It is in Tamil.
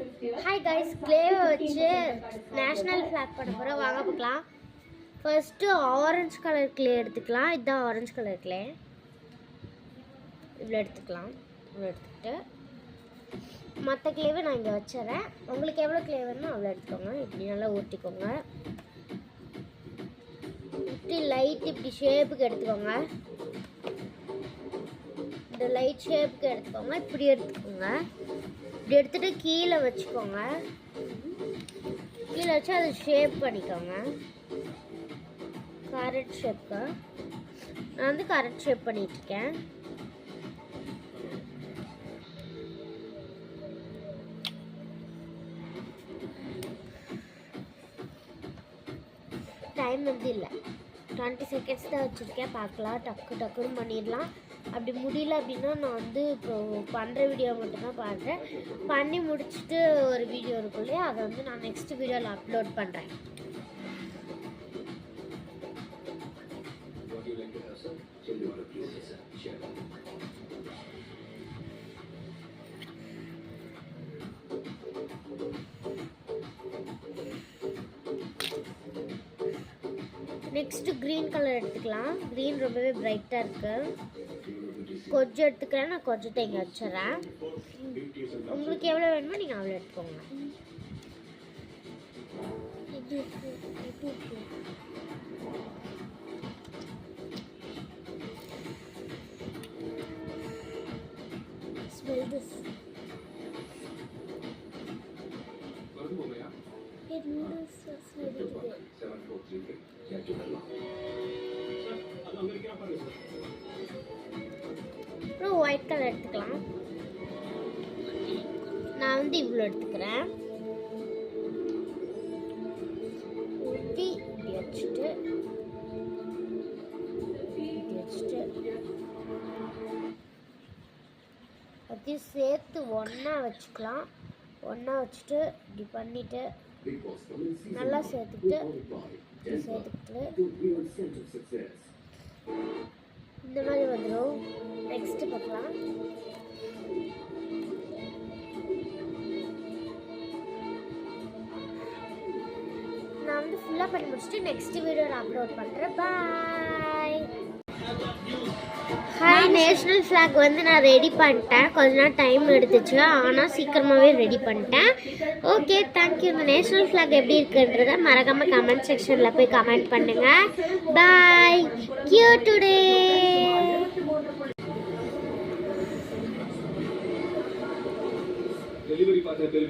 Hi guys, clay வச்சு நேஷனல் ஃபிளாக் பண்ண போறோம். வாங்க பார்க்கலாம். ஃபர்ஸ்ட் ஆரஞ்சு கலர் clay எடுத்துக்கலாம். இதுதான் ஆரஞ்சு கலர் clay. இவ்வளோ எடுத்துக்கலாம். இவ்வளோ எடுத்துட்டு மற்ற கிளேவை நான் இங்கே வச்சுறேன். உங்களுக்கு எவ்வளோ கிளே வேணுமோ அவ்வளோ எடுத்துக்கோங்க. இப்படி நல்லா ஊற்றிக்கோங்க. இப்படி லைட் இப்படி ஷேப்புக்கு எடுத்துக்கோங்க. இந்த லைட் ஷேப்புக்கு எடுத்துக்கோங்க. இப்படி எடுத்துக்கோங்க. இப்படி எடுத்துகிட்டு கீழே வச்சுக்கோங்க. கீழே வச்சு அதை ஷேப் பண்ணிக்கோங்க. கேரட் ஷேப்புக்கு நான் வந்து கேரட் ஷேப் பண்ணிட்டுருக்கேன். டைம் வந்து இல்லை, 20 செகண்ட்ஸ் தான் வச்சுருக்கேன். பார்க்கலாம், டக்குன்னு பண்ணிடலாம். அப்படி முடியல அப்படின்னா நான் வந்து இப்போ பண்ணுற வீடியோ மட்டும்தான் பண்ணுறேன். பண்ணி முடிச்சுட்டு ஒரு வீடியோ இருக்கும் இல்லையா, அதை வந்து நான் நெக்ஸ்ட் வீடியோவில் அப்லோட் பண்ணுறேன். நெக்ஸ்ட்டு க்ரீன் கலர் எடுத்துக்கலாம். க்ரீன் ரொம்பவே பிரைட்டாக இருக்குது. கொஞ்சம் எடுத்துக்கிறேன். நான் கொஞ்சத்தை இங்கே வச்சிடறேன். உங்களுக்கு எவ்வளோ வேணுமோ நீங்கள் அவ்வளோ எடுத்துக்கோங்க. Smell this. It noodles are smelly today. அப்புறம் ஒயிட் கலர் எடுத்துக்கலாம். நான் வந்து இவ்வளோ எடுத்துக்கிறேன். ஊற்றி இப்படி வச்சுட்டு அதையும் சேர்த்து ஒன்றா வச்சுக்கலாம். ஒன்றா வச்சுட்டு இப்படி பண்ணிவிட்டு நல்லா சேர்த்துக்கிட்டு இந்த மாதிரி வந்துடும். நெக்ஸ்ட்டு பார்க்கலாம். நான் வந்து ஃபுல்லாக பண்ணி முடிச்சுட்டு நெக்ஸ்ட் வீடியோவில் அப்லோட் பண்ணுறேன். பாய். ஹாய், நேஷ்னல் ஃப்ளாக் வந்து நான் ரெடி பண்ணிட்டேன். கொஞ்ச நாள் டைம் எடுத்துச்சு, ஆனால் சீக்கிரமாகவே ரெடி பண்ணிட்டேன். Okay, thank you. இந்த நேஷ்னல் ஃப்ளாக் எப்படி இருக்குன்றதை மறக்காமல் கமெண்ட் செக்ஷனில் போய் கமெண்ட் பண்ணுங்கள். பாய். கியூ டுடே.